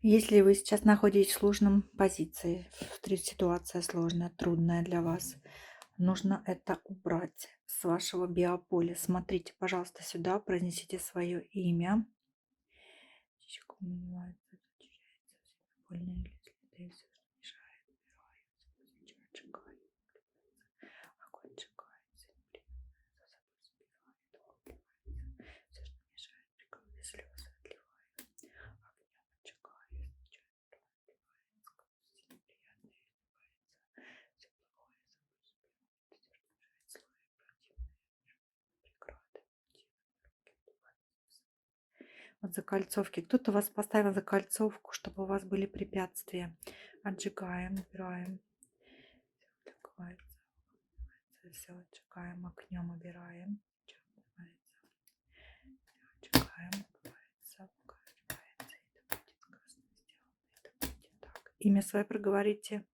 Если вы сейчас находитесь в сложном позиции, ситуация сложная, трудная для вас, нужно это убрать с вашего биополя. Смотрите, пожалуйста, сюда, произнесите свое имя. Птичка умывается, очищается, все больные или следы, все, что мешает, убираю, свечу отжигаю, огонь сжигается, неприятное за собой забивает, убивается, все, что мешает, прикрываю слезы, отливаю, огнем отжигаю, свечу отливается, все неприятное изливается, все плохое за собой забивает, все, что мешает, злое, противное, преграды, руки отдуваются. Вот закольцовки. Кто-то вас поставил закольцовку, чтобы у вас были препятствия. Отжигаем, убираем. Все отжигается, все отжигаем, огнем убираем. Всё отжигается, отжигаем, убивается, отжигается. Это будет сказано, сделано. Это будет так. Имя свое проговорите.